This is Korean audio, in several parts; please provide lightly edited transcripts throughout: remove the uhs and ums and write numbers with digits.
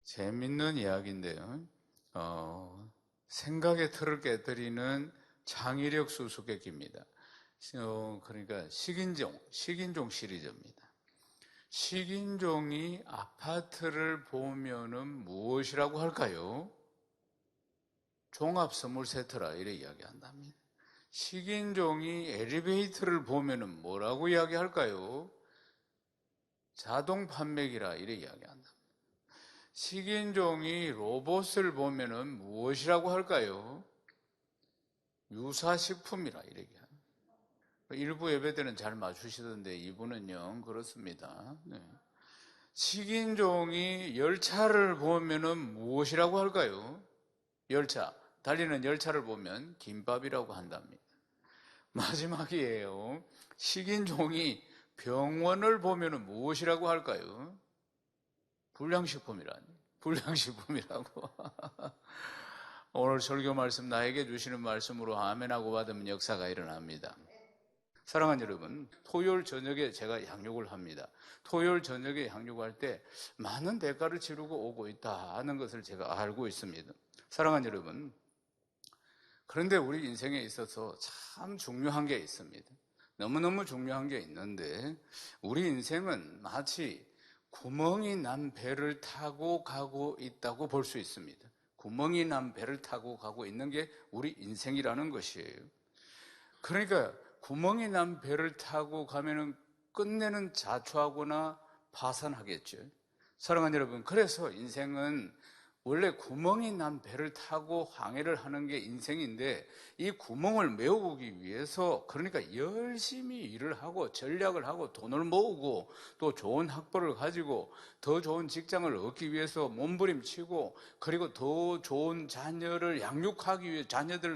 재밌는 이야기인데요. 생각의 틀을 깨뜨리는 창의력 수수께끼입니다. 그러니까 식인종 시리즈입니다. 식인종이 아파트를 보면은 무엇이라고 할까요? 종합 선물 세트라 이렇게 이야기한답니다. 식인종이 엘리베이터를 보면은 뭐라고 이야기할까요? 자동 판매기라 이렇게 이야기한다. 식인종이 로봇을 보면은 무엇이라고 할까요? 유사식품이라 이렇게 합니다. 일부 예배들은 잘 맞추시던데 이분은요 그렇습니다. 네. 식인종이 열차를 보면은 무엇이라고 할까요? 달리는 열차를 보면 김밥이라고 한답니다. 마지막이에요. 식인종이 병원을 보면은 무엇이라고 할까요? 불량식품이라고. 오늘 설교 말씀 나에게 주시는 말씀으로 아멘하고 받으면 역사가 일어납니다. 사랑하는 여러분, 토요일 저녁에 제가 양육을 합니다. 토요일 저녁에 양육할 때 많은 대가를 치르고 오고 있다 하는 것을 제가 알고 있습니다. 사랑하는 여러분, 그런데 우리 인생에 있어서 참 중요한 게 있습니다. 너무너무 중요한 게 있는데 우리 인생은 마치 구멍이 난 배를 타고 가고 있다고 볼 수 있습니다. 구멍이 난 배를 타고 가고 있는 게 우리 인생이라는 것이에요. 그러니까 구멍이 난 배를 타고 가면은 끝내는 자초하거나 파산하겠죠. 사랑하는 여러분, 그래서 인생은 원래 구멍이 난 배를 타고 항해를 하는 게 인생인데 이 구멍을 메우기 위해서 그러니까 열심히 일을 하고 전략을 하고 돈을 모으고 또 좋은 학벌을 가지고 더 좋은 직장을 얻기 위해서 몸부림치고 그리고 더 좋은 자녀들을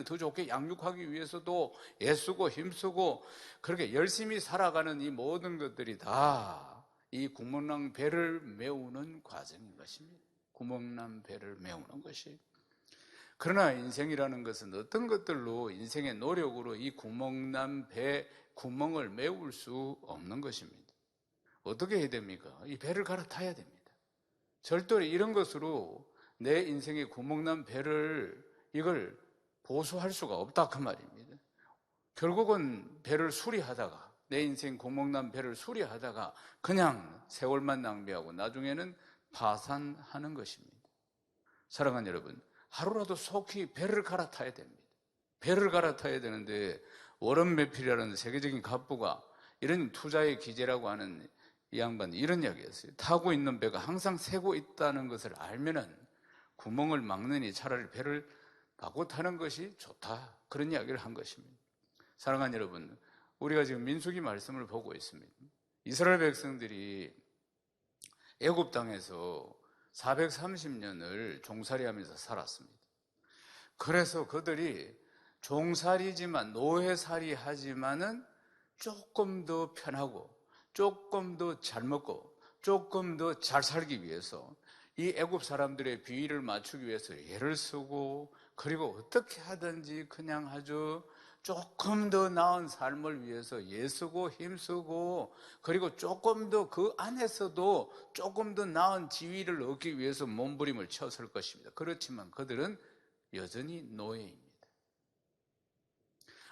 더 좋게 양육하기 위해서도 애쓰고 힘쓰고 그렇게 열심히 살아가는 이 모든 것들이 다 이 구멍난 배를 메우는 과정인 것입니다. 구멍난 배를 메우는 것이. 그러나 인생이라는 것은 어떤 것들로 인생의 노력으로 이 구멍난 배 구멍을 메울 수 없는 것입니다. 어떻게 해야 됩니까? 이 배를 갈아타야 됩니다. 절대로 이런 것으로 내 인생의 구멍난 배를 이걸 보수할 수가 없다 그 말입니다. 결국은 배를 수리하다가 내 인생 구멍난 배를 수리하다가 그냥 세월만 낭비하고 나중에는 파산하는 것입니다. 사랑하는 여러분, 하루라도 속히 배를 갈아타야 됩니다. 배를 갈아타야 되는데 워런 버핏이라는 세계적인 갑부가 이런 투자의 기제라고 하는 이 양반이 이런 이야기였어요. 타고 있는 배가 항상 새고 있다는 것을 알면은 구멍을 막느니 차라리 배를 바꿔 타는 것이 좋다. 그런 이야기를 한 것입니다. 사랑하는 여러분, 우리가 지금 민수기 말씀을 보고 있습니다. 이스라엘 백성들이 애굽 땅에서 430년을 종살이하면서 살았습니다. 그래서 그들이 종살이지만 노예살이 하지만은 조금 더 편하고 조금 더 잘 먹고 조금 더 잘 살기 위해서 이 애굽 사람들의 비위를 맞추기 위해서 애를 쓰고 그리고 어떻게 하든지 그냥 아주 조금 더 나은 삶을 위해서 애쓰고 힘쓰고 그리고 조금 더 그 안에서도 조금 더 나은 지위를 얻기 위해서 몸부림을 쳤을 것입니다. 그렇지만 그들은 여전히 노예입니다.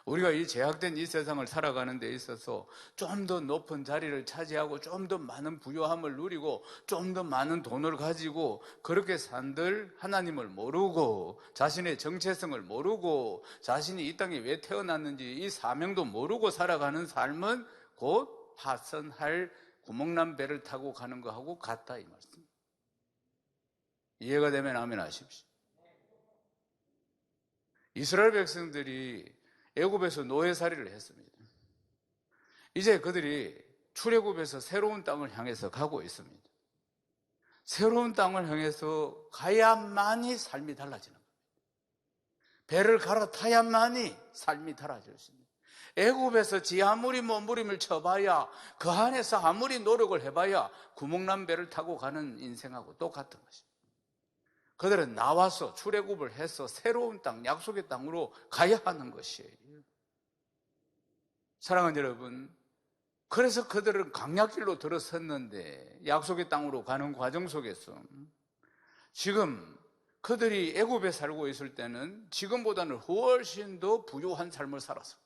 우리가 이 제약된 이 세상을 살아가는 데 있어서 좀 더 높은 자리를 차지하고 좀 더 많은 부요함을 누리고 좀 더 많은 돈을 가지고 그렇게 산들 하나님을 모르고 자신의 정체성을 모르고 자신이 이 땅에 왜 태어났는지 이 사명도 모르고 살아가는 삶은 곧 파선할 구멍난 배를 타고 가는 거하고 같다 이 말씀. 이해가 되면 아멘 하십시오. 이스라엘 백성들이 애굽에서 노예살이를 했습니다. 이제 그들이 출애굽에서 새로운 땅을 향해서 가고 있습니다. 새로운 땅을 향해서 가야만이 삶이 달라지는 겁니다. 배를 갈아타야만이 삶이 달라질 수 있습니다. 애굽에서 지 아무리 몸부림을 쳐봐야 그 안에서 아무리 노력을 해봐야 구멍난 배를 타고 가는 인생하고 똑같은 것입니다. 그들은 나와서 출애굽을 해서 새로운 땅, 약속의 땅으로 가야 하는 것이에요. 사랑하는 여러분, 그래서 그들은 강약길로 들어섰는데 약속의 땅으로 가는 과정 속에서 지금 그들이 애굽에 살고 있을 때는 지금보다는 훨씬 더 부유한 삶을 살았어요.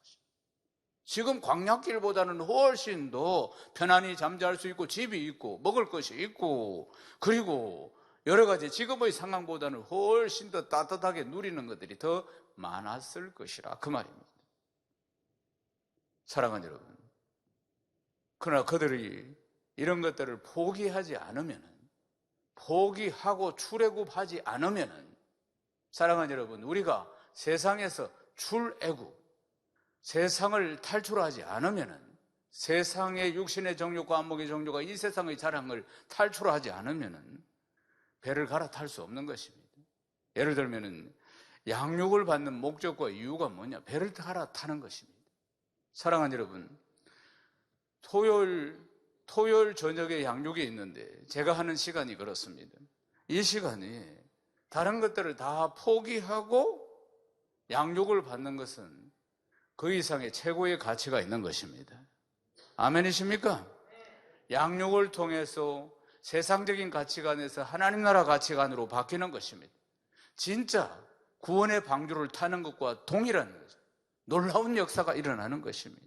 지금 광야길보다는 훨씬 더 편안히 잠잘 수 있고 집이 있고 먹을 것이 있고 그리고 여러 가지 지금의 상황보다는 훨씬 더 따뜻하게 누리는 것들이 더 많았을 것이라 그 말입니다. 사랑하는 여러분, 그러나 그들이 이런 것들을 포기하지 않으면, 포기하고 출애굽하지 않으면, 사랑하는 여러분, 우리가 세상에서 출애굽, 세상을 탈출하지 않으면, 세상의 육신의 정욕과 안목의 정욕과 이 세상의 자랑을 탈출하지 않으면 배를 갈아탈 수 없는 것입니다. 예를 들면 양육을 받는 목적과 이유가 뭐냐? 배를 갈아타는 것입니다. 사랑하는 여러분, 토요일 저녁에 양육이 있는데 제가 하는 시간이 그렇습니다. 이 시간이 다른 것들을 다 포기하고 양육을 받는 것은 그 이상의 최고의 가치가 있는 것입니다. 아멘이십니까? 양육을 통해서 세상적인 가치관에서 하나님 나라 가치관으로 바뀌는 것입니다. 진짜 구원의 방주를 타는 것과 동일한 거죠. 놀라운 역사가 일어나는 것입니다.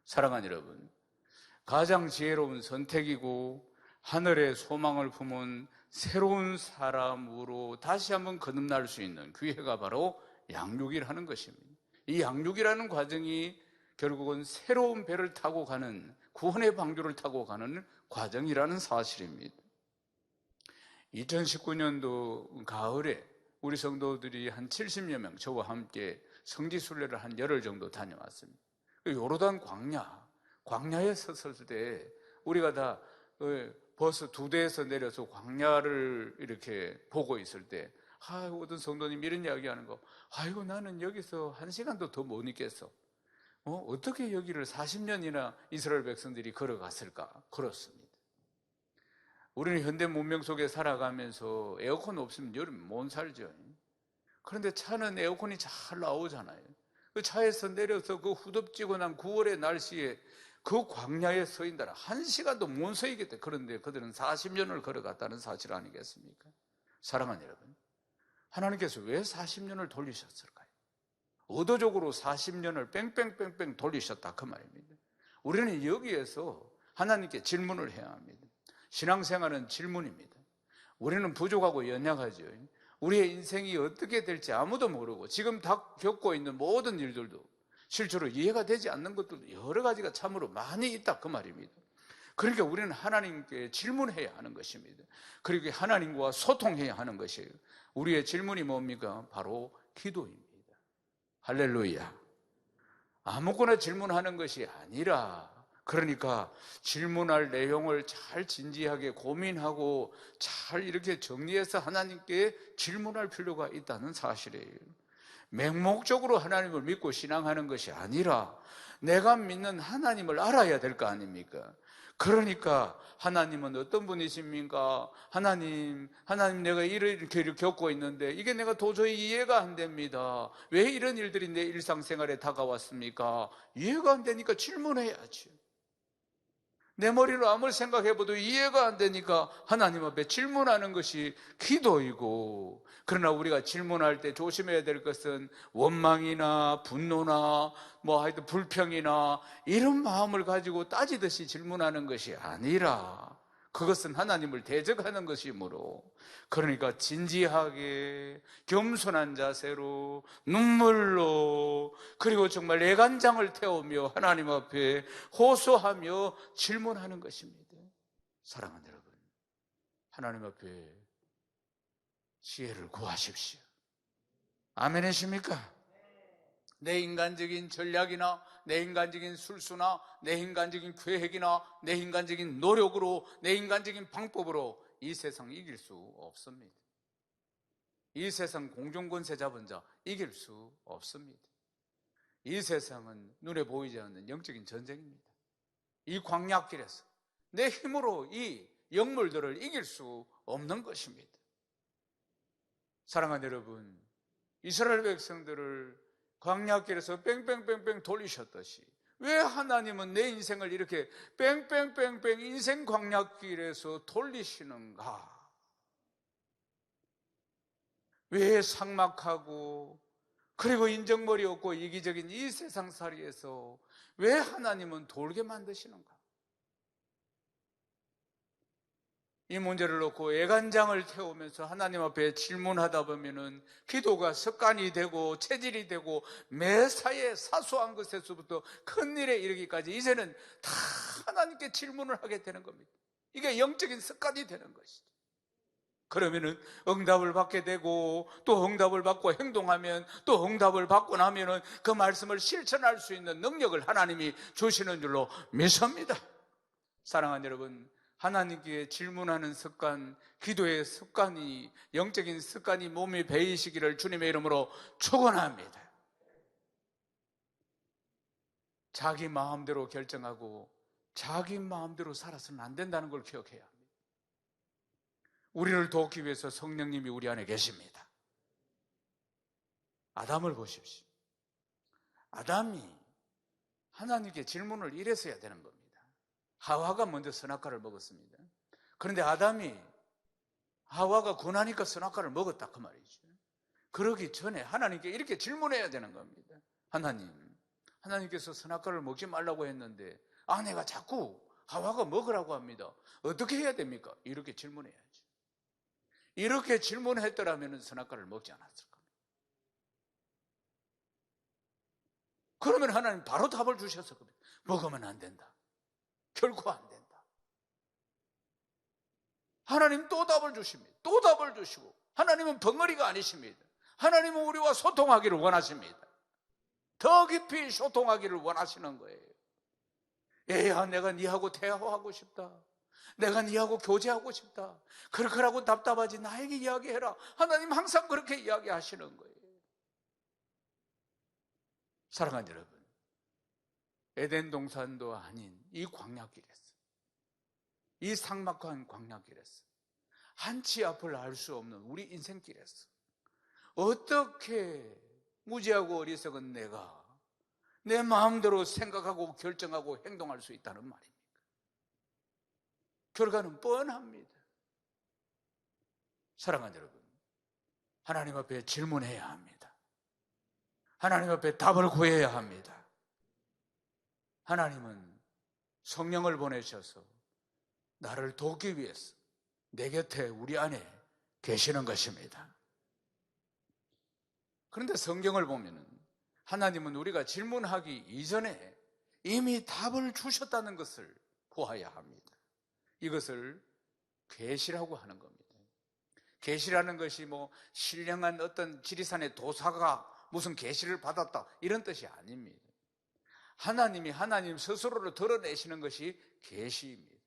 사랑하는 여러분, 가장 지혜로운 선택이고 하늘의 소망을 품은 새로운 사람으로 다시 한번 거듭날 수 있는 기회가 바로 양육이라는 것입니다. 이 양육이라는 과정이 결국은 새로운 배를 타고 가는, 구원의 방주를 타고 가는 과정이라는 사실입니다. 2019년도 가을에 우리 성도들이 한 70여 명 저와 함께 성지순례를 한 열흘 정도 다녀왔습니다. 요르단 광야에 섰을 때 우리가 다 버스 2대에서 내려서 광야를 이렇게 보고 있을 때 어떤 성도님 이런 이야기하는 거, 아이고 나는 여기서 1시간도 더 못 있겠어. 어떻게 여기를 40년이나 이스라엘 백성들이 걸어갔을까? 그렇습니다. 우리는 현대 문명 속에 살아가면서 에어컨 없으면 여름 못 살죠. 그런데 차는 에어컨이 잘 나오잖아요. 그 차에서 내려서 그 후덥지근한 9월의 날씨에 그 광야에 서 있다라 1시간도 못 서 있겠다. 그런데 그들은 40년을 걸어갔다는 사실 아니겠습니까? 사랑하는 여러분, 하나님께서 왜 40년을 돌리셨을까요? 의도적으로 40년을 뺑뺑뺑뺑 돌리셨다 그 말입니다. 우리는 여기에서 하나님께 질문을 해야 합니다. 신앙생활은 질문입니다. 우리는 부족하고 연약하죠. 우리의 인생이 어떻게 될지 아무도 모르고 지금 다 겪고 있는 모든 일들도 실제로 이해가 되지 않는 것들도 여러 가지가 참으로 많이 있다 그 말입니다. 그러니까 우리는 하나님께 질문해야 하는 것입니다. 그리고 하나님과 소통해야 하는 것이에요. 우리의 질문이 뭡니까? 바로 기도입니다. 할렐루야. 아무거나 질문하는 것이 아니라, 그러니까 질문할 내용을 잘 진지하게 고민하고 잘 이렇게 정리해서 하나님께 질문할 필요가 있다는 사실이에요. 맹목적으로 하나님을 믿고 신앙하는 것이 아니라 내가 믿는 하나님을 알아야 될 거 아닙니까? 그러니까 하나님은 어떤 분이십니까? 하나님 내가 이렇게 겪고 있는데 이게 내가 도저히 이해가 안 됩니다. 왜 이런 일들이 내 일상생활에 다가왔습니까? 이해가 안 되니까 질문해야지. 내 머리로 아무리 생각해봐도 이해가 안 되니까 하나님 앞에 질문하는 것이 기도이고, 그러나 우리가 질문할 때 조심해야 될 것은 원망이나 분노나 하여튼 불평이나 이런 마음을 가지고 따지듯이 질문하는 것이 아니라 그것은 하나님을 대적하는 것이므로, 그러니까 진지하게 겸손한 자세로 눈물로, 그리고 정말 애간장을 태우며 하나님 앞에 호소하며 질문하는 것입니다. 사랑하는 여러분, 하나님 앞에 지혜를 구하십시오. 아멘이십니까? 내 인간적인 전략이나 내 인간적인 술수나 내 인간적인 계획이나 내 인간적인 노력으로, 내 인간적인 방법으로 이 세상 이길 수 없습니다. 이 세상 공중권세 잡은 자 이길 수 없습니다. 이 세상은 눈에 보이지 않는 영적인 전쟁입니다. 이 광야길에서 내 힘으로 이 영물들을 이길 수 없는 것입니다. 사랑하는 여러분, 이스라엘 백성들을 광야길에서 뺑뺑뺑뺑 돌리셨듯이 왜 하나님은 내 인생을 이렇게 뺑뺑뺑뺑 인생 광야길에서 돌리시는가? 왜 삭막하고 그리고 인정머리 없고 이기적인 이 세상살이에서 왜 하나님은 돌게 만드시는가? 이 문제를 놓고 애간장을 태우면서 하나님 앞에 질문하다 보면은 기도가 습관이 되고 체질이 되고 매사에 사소한 것에서부터 큰 일에 이르기까지 이제는 다 하나님께 질문을 하게 되는 겁니다. 이게 영적인 습관이 되는 것이죠. 그러면은 응답을 받게 되고 또 응답을 받고 행동하면 또 응답을 받고 나면은 그 말씀을 실천할 수 있는 능력을 하나님이 주시는 줄로 믿습니다. 사랑하는 여러분, 하나님께 질문하는 습관, 기도의 습관이, 영적인 습관이 몸에 배이시기를 주님의 이름으로 축원합니다. 자기 마음대로 결정하고 자기 마음대로 살아서는 안 된다는 걸 기억해야 합니다. 우리를 돕기 위해서 성령님이 우리 안에 계십니다. 아담을 보십시오. 아담이 하나님께 질문을 이래서 해야 되는 겁니다. 하와가 먼저 선악과를 먹었습니다. 그런데 아담이 하와가 권하니까 선악과를 먹었다 그 말이죠. 그러기 전에 하나님께 이렇게 질문해야 되는 겁니다. 하나님께서 선악과를 먹지 말라고 했는데 아내가 자꾸 하와가 먹으라고 합니다. 어떻게 해야 됩니까? 이렇게 질문해야죠. 이렇게 질문했더라면 선악과를 먹지 않았을 겁니다. 그러면 하나님 바로 답을 주셨을 겁니다. 먹으면 안 된다. 결코 안 된다. 하나님 또 답을 주십니다. 또 답을 주시고, 하나님은 벙어리가 아니십니다. 하나님은 우리와 소통하기를 원하십니다. 더 깊이 소통하기를 원하시는 거예요. 얘야, 내가 니하고 대화하고 싶다. 내가 니하고 교제하고 싶다. 그렇게라고 답답하지 나에게 이야기해라. 하나님 항상 그렇게 이야기하시는 거예요. 사랑하는 여러분, 에덴 동산도 아닌 이 광야길에서, 이 삭막한 광야길에서, 한치 앞을 알 수 없는 우리 인생길에서 어떻게 무지하고 어리석은 내가 내 마음대로 생각하고 결정하고 행동할 수 있다는 말입니까? 결과는 뻔합니다. 사랑하는 여러분, 하나님 앞에 질문해야 합니다. 하나님 앞에 답을 구해야 합니다. 하나님은 성령을 보내셔서 나를 돕기 위해서 내 곁에 우리 안에 계시는 것입니다. 그런데 성경을 보면은 하나님은 우리가 질문하기 이전에 이미 답을 주셨다는 것을 보아야 합니다. 이것을 계시라고 하는 겁니다. 계시라는 것이 뭐 신령한 어떤 지리산의 도사가 무슨 계시를 받았다 이런 뜻이 아닙니다. 하나님이 하나님 스스로를 드러내시는 것이 계시입니다.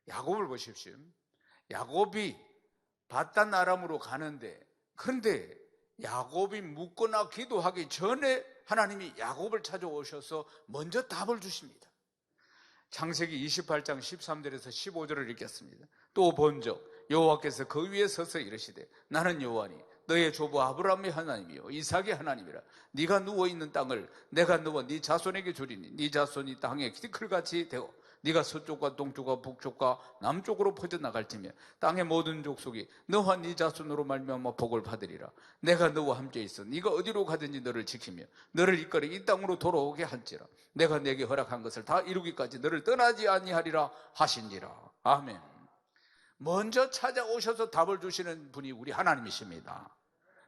야곱을 보십시오. 야곱이 바단 아람으로 가는데, 그런데 야곱이 묻거나 기도하기 전에 하나님이 야곱을 찾아오셔서 먼저 답을 주십니다. 창세기 28장 13절에서 15절을 읽겠습니다. 또 본적 여호와께서 그 위에 서서 이르시되 나는 여호와니 너의 조부 아브라함의 하나님이요 이삭의 하나님이라. 네가 누워있는 땅을 내가 너와 네 자손에게 주리니 네 자손이 땅에 티끌같이 되어 네가 서쪽과 동쪽과 북쪽과 남쪽으로 퍼져나갈지며 땅의 모든 족속이 너와 네 자손으로 말미암아 복을 받으리라. 내가 너와 함께 있어 네가 어디로 가든지 너를 지키며 너를 이끌어 이 땅으로 돌아오게 할지라. 내가 내게 허락한 것을 다 이루기까지 너를 떠나지 아니하리라 하신지라. 아멘. 먼저 찾아오셔서 답을 주시는 분이 우리 하나님이십니다.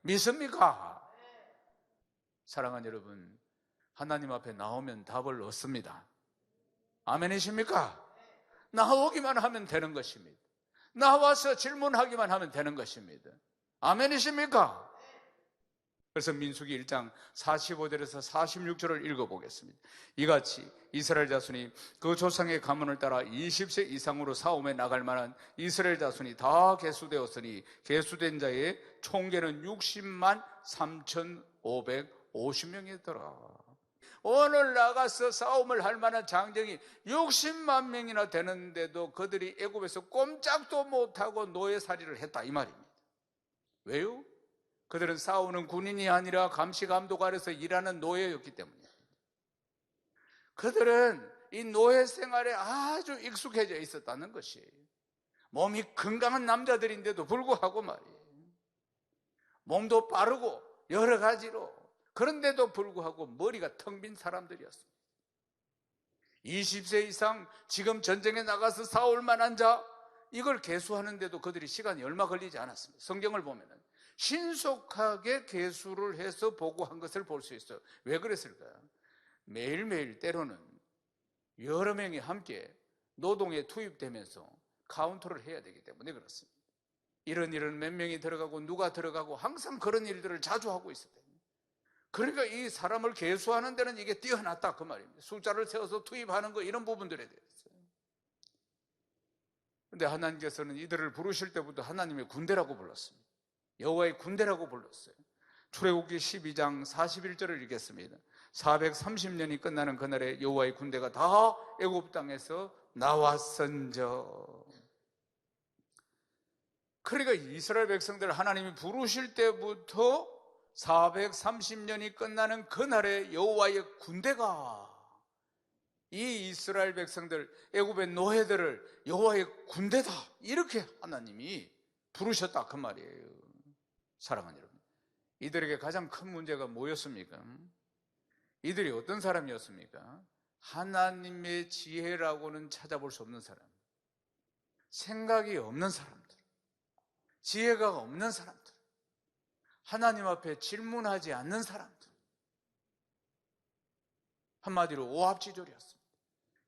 믿습니까? 사랑하는 여러분, 하나님 앞에 나오면 답을 얻습니다. 아멘이십니까? 나오기만 하면 되는 것입니다. 나와서 질문하기만 하면 되는 것입니다. 아멘이십니까? 그래서 민수기 1장 45절에서 46절을 읽어보겠습니다. 이같이 이스라엘 자손이 그 조상의 가문을 따라 20세 이상으로 싸움에 나갈 만한 이스라엘 자손이 다 계수되었으니 계수된 자의 총계는 60만 3,550명이더라. 오늘 나가서 싸움을 할 만한 장정이 60만 명이나 되는데도 그들이 애굽에서 꼼짝도 못하고 노예살이를 했다 이 말입니다. 왜요? 그들은 싸우는 군인이 아니라 감시감독 아래서 일하는 노예였기 때문이에요. 그들은 이 노예 생활에 아주 익숙해져 있었다는 것이에요. 몸이 건강한 남자들인데도 불구하고 말이에요. 몸도 빠르고 여러 가지로, 그런데도 불구하고 머리가 텅 빈 사람들이었습니다. 20세 이상 지금 전쟁에 나가서 싸울 만한 자, 이걸 계수하는데도 그들이 시간이 얼마 걸리지 않았습니다. 성경을 보면은 신속하게 계수를 해서 보고한 것을 볼 수 있어요. 왜 그랬을까요? 매일매일 때로는 여러 명이 함께 노동에 투입되면서 카운터를 해야 되기 때문에 그렇습니다. 이런 몇 명이 들어가고 누가 들어가고 항상 그런 일들을 자주 하고 있어요. 그러니까 이 사람을 계수하는 데는 이게 뛰어났다 그 말입니다. 숫자를 세워서 투입하는 거, 이런 부분들에 대해서. 그런데 하나님께서는 이들을 부르실 때부터 하나님의 군대라고 불렀습니다. 여호와의 군대라고 불렀어요. 출애굽기 12장 41절을 읽겠습니다. 430년이 끝나는 그날에 여호와의 군대가 다 애굽 땅에서 나왔은저. 그러니까 이스라엘 백성들 하나님이 부르실 때부터 430년이 끝나는 그날에 여호와의 군대가, 이 이스라엘 백성들, 애굽의 노예들을 여호와의 군대다, 이렇게 하나님이 부르셨다 그 말이에요. 사랑하는 여러분, 이들에게 가장 큰 문제가 뭐였습니까? 이들이 어떤 사람이었습니까? 하나님의 지혜라고는 찾아볼 수 없는 사람, 생각이 없는 사람들, 지혜가 없는 사람들, 하나님 앞에 질문하지 않는 사람들, 한마디로 오합지졸이었습니다.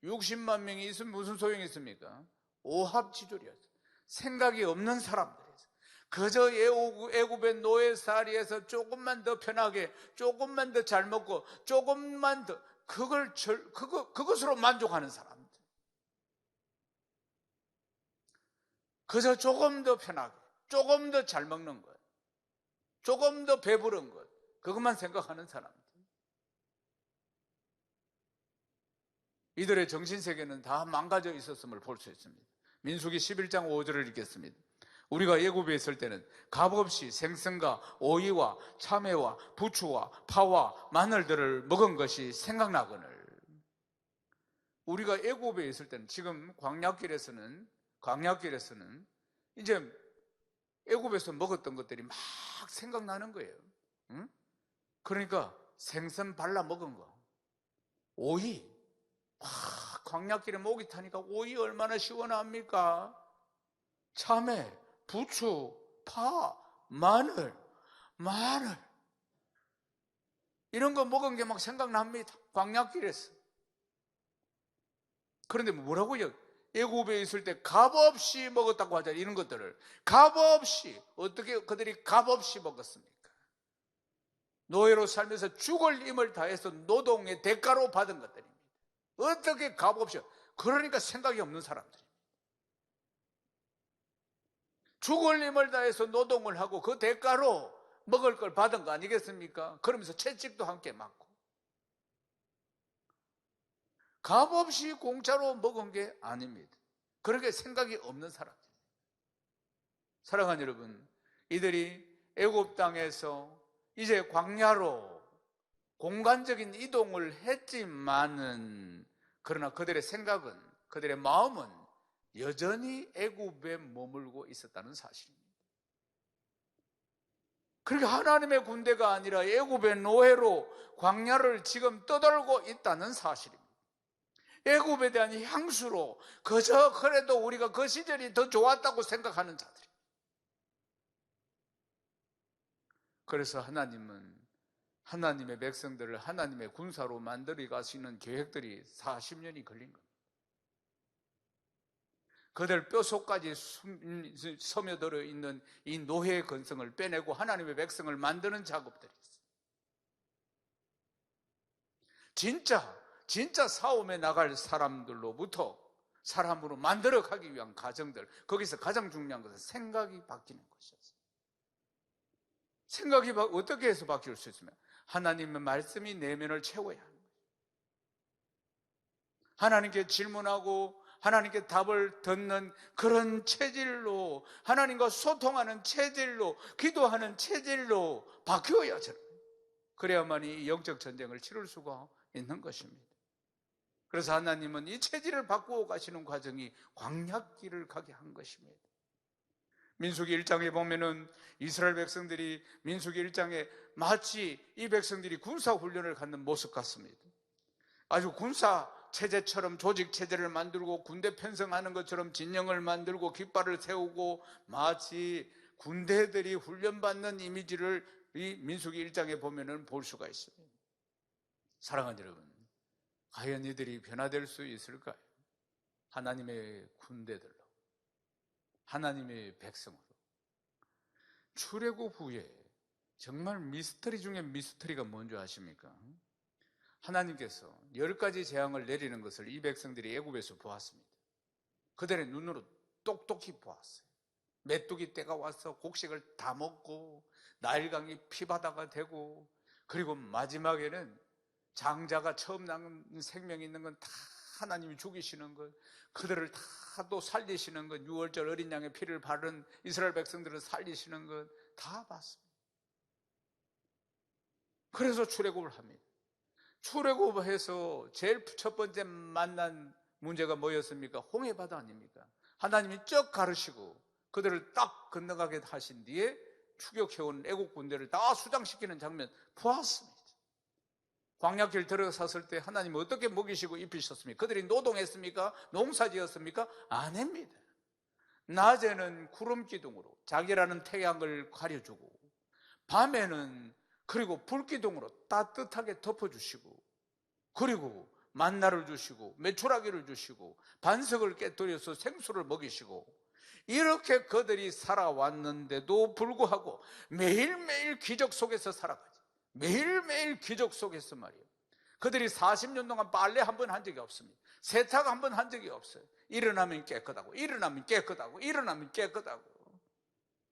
60만 명이 있으면 무슨 소용이 있습니까? 오합지졸이었어요. 생각이 없는 사람들이었어요. 그저 애굽의 노예살이에서 조금만 더 편하게, 조금만 더 잘 먹고, 조금만 더 그것으로 만족하는 사람들. 그저 조금 더 편하게, 조금 더 잘 먹는 것, 조금 더 배부른 것, 그것만 생각하는 사람들. 이들의 정신세계는 다 망가져 있었음을 볼 수 있습니다. 민수기 11장 5절을 읽겠습니다. 우리가 애굽에 있을 때는 값없이 생선과 오이와 참외와 부추와 파와 마늘들을 먹은 것이 생각나거늘. 우리가 애굽에 있을 때는, 지금 광야길에서는 이제 애굽에서 먹었던 것들이 막 생각나는 거예요. 응? 그러니까 생선 발라 먹은 거, 오이, 광야길에 모기 타니까 오이 얼마나 시원합니까? 참외, 부추, 파, 마늘 이런 거 먹은 게 막 생각납니다. 광야길에서. 그런데 뭐라고요? 애굽에 있을 때 값없이 먹었다고 하잖아요. 이런 것들을 값없이, 어떻게 그들이 값없이 먹었습니까? 노예로 살면서 죽을 힘을 다해서 노동의 대가로 받은 것들입니다. 어떻게 값없이, 그러니까 생각이 없는 사람들입니다. 죽을 힘을 다해서 노동을 하고 그 대가로 먹을 걸 받은 거 아니겠습니까? 그러면서 채찍도 함께 맞고, 값없이 공짜로 먹은 게 아닙니다. 그렇게 생각이 없는 사람들. 사랑하는 여러분, 이들이 애굽 땅에서 이제 광야로 공간적인 이동을 했지만은, 그러나 그들의 생각은, 그들의 마음은 여전히 애굽에 머물고 있었다는 사실입니다. 그러니까 하나님의 군대가 아니라 애굽의 노예로 광야를 지금 떠돌고 있다는 사실입니다. 애굽에 대한 향수로 그저 그래도 우리가 그 시절이 더 좋았다고 생각하는 자들이. 그래서 하나님은 하나님의 백성들을 하나님의 군사로 만들어 가시는 계획들이 40년이 걸린 겁니다. 그들 뼛속까지 스며들어 있는 이 노예의 근성을 빼내고 하나님의 백성을 만드는 작업들이 있어요. 진짜 싸움에 나갈 사람들로부터 사람으로 만들어 가기 위한 과정들, 거기서 가장 중요한 것은 생각이 바뀌는 것이었어요. 생각이 어떻게 해서 바뀔 수 있으면 하나님의 말씀이 내면을 채워야 하는 거예요. 하나님께 질문하고 하나님께 답을 듣는 그런 체질로, 하나님과 소통하는 체질로, 기도하는 체질로 바뀌어야죠. 그래야만 이 영적 전쟁을 치를 수가 있는 것입니다. 그래서 하나님은 이 체질을 바꾸어 가시는 과정이 광야길을 가게 한 것입니다. 민수기 1장에 보면은 이스라엘 백성들이 민수기 1장에 마치 이 백성들이 군사 훈련을 갖는 모습 같습니다. 아주 군사 체제처럼 조직 체제를 만들고 군대 편성하는 것처럼 진영을 만들고 깃발을 세우고 마치 군대들이 훈련받는 이미지를 이 민수기 1장에 보면은 볼 수가 있습니다. 사랑하는 여러분, 과연 이들이 변화될 수 있을까요? 하나님의 군대들로, 하나님의 백성으로. 출애굽 후에 정말 미스터리 중에 미스터리가 뭔지 아십니까? 하나님께서 10가지 재앙을 내리는 것을 이 백성들이 애굽에서 보았습니다. 그들의 눈으로 똑똑히 보았어요. 메뚜기 때가 와서 곡식을 다 먹고 나일강이 피바다가 되고, 그리고 마지막에는 장자가 처음 낳은 생명이 있는 건 다 하나님이 죽이시는 것, 그들을 다 또 살리시는 것, 6월절 어린 양의 피를 바른 이스라엘 백성들을 살리시는 것 다 봤습니다. 그래서 출애굽을 합니다. 출애굽해서 제일 첫 번째 만난 문제가 뭐였습니까? 홍해바다 아닙니까? 하나님이 쭉 가르시고 그들을 딱 건너가게 하신 뒤에 추격해온 애국 군대를 다 수장시키는 장면 보았습니다. 광야길 들어섰을 때 하나님 어떻게 먹이시고 입히셨습니까? 그들이 노동했습니까? 농사지었습니까? 아닙니다. 낮에는 구름 기둥으로 자기라는 태양을 가려주고, 밤에는 그리고 불기둥으로 따뜻하게 덮어주시고, 그리고 만나를 주시고 메추라기를 주시고 반석을 깨뜨려서 생수를 먹이시고, 이렇게 그들이 살아왔는데도 불구하고 매일매일 기적 속에서 살아가지. 매일매일 기적 속에서 말이에요. 그들이 40년 동안 빨래 한 번 한 적이 없습니다. 세탁 한 번 한 적이 없어요. 일어나면 깨끗하고 일어나면 깨끗하고 일어나면 깨끗하고.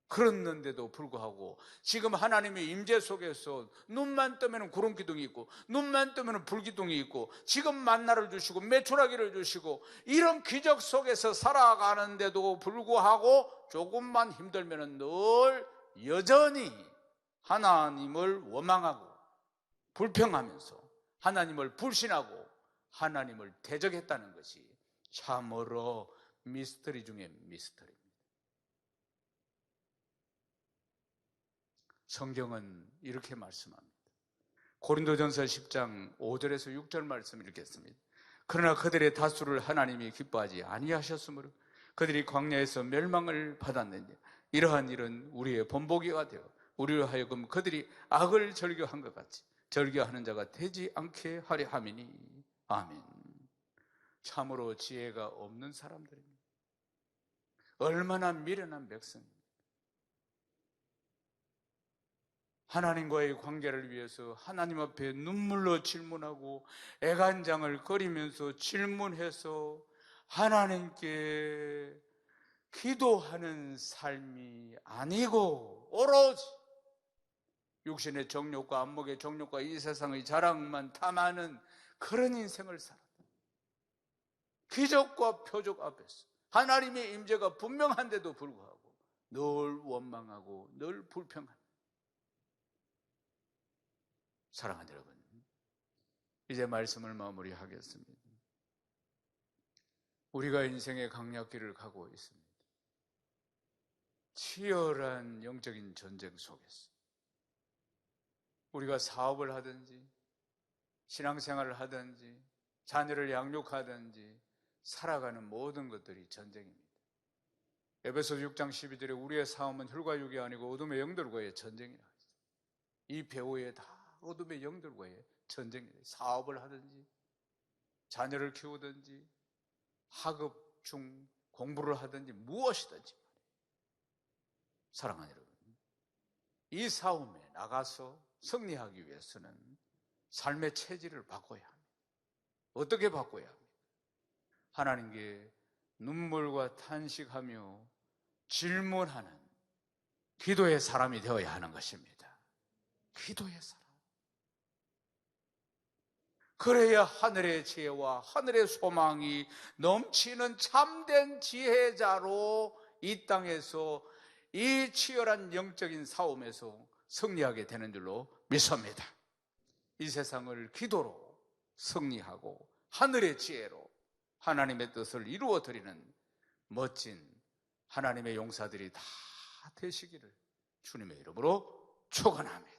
그랬는데도 불구하고 지금 하나님의 임재 속에서 눈만 뜨면 구름 기둥이 있고 눈만 뜨면 불기둥이 있고 지금 만나를 주시고 메추라기를 주시고 이런 기적 속에서 살아가는데도 불구하고 조금만 힘들면 늘 여전히 하나님을 원망하고 불평하면서 하나님을 불신하고 하나님을 대적했다는 것이 참으로 미스터리 중에 미스터리입니다. 성경은 이렇게 말씀합니다. 고린도전서 10장 5절에서 6절 말씀 읽겠습니다. 그러나 그들의 다수를 하나님이 기뻐하지 아니하셨으므로 그들이 광야에서 멸망을 받았느냐. 이러한 일은 우리의 본보기가 되어 우리로 하여금 그들이 악을 절교한 것 같이 절교하는 자가 되지 않게 하려 함이니. 아멘. 참으로 지혜가 없는 사람들입니다. 얼마나 미련한 백성입니다. 하나님과의 관계를 위해서 하나님 앞에 눈물로 질문하고 애간장을 거리면서 질문해서 하나님께 기도하는 삶이 아니고 오로지 육신의 정욕과 안목의 정욕과 이 세상의 자랑만 탐하는 그런 인생을 살았다. 기적과 표적 앞에서 하나님의 임재가 분명한데도 불구하고 늘 원망하고 늘 불평하는. 사랑하는 여러분, 이제 말씀을 마무리하겠습니다. 우리가 인생의 강약길을 가고 있습니다. 치열한 영적인 전쟁 속에서 우리가 사업을 하든지 신앙생활을 하든지 자녀를 양육하든지 살아가는 모든 것들이 전쟁입니다. 에베소서 6장 12절에 우리의 싸움은 혈과 육이 아니고 어둠의 영들과의 전쟁이라 했어요. 이 배후에 다 어둠의 영들과의 전쟁이에요. 사업을 하든지 자녀를 키우든지 학업 중 공부를 하든지 무엇이든지. 사랑하는 여러분, 이 싸움에 나가서 승리하기 위해서는 삶의 체질을 바꿔야 합니다. 어떻게 바꿔야 합니까? 하나님께 눈물과 탄식하며 질문하는 기도의 사람이 되어야 하는 것입니다. 기도의 사람. 그래야 하늘의 지혜와 하늘의 소망이 넘치는 참된 지혜자로 이 땅에서 이 치열한 영적인 싸움에서 승리하게 되는 줄로 믿습니다. 이 세상을 기도로 승리하고 하늘의 지혜로 하나님의 뜻을 이루어 드리는 멋진 하나님의 용사들이 다 되시기를 주님의 이름으로 축원합니다.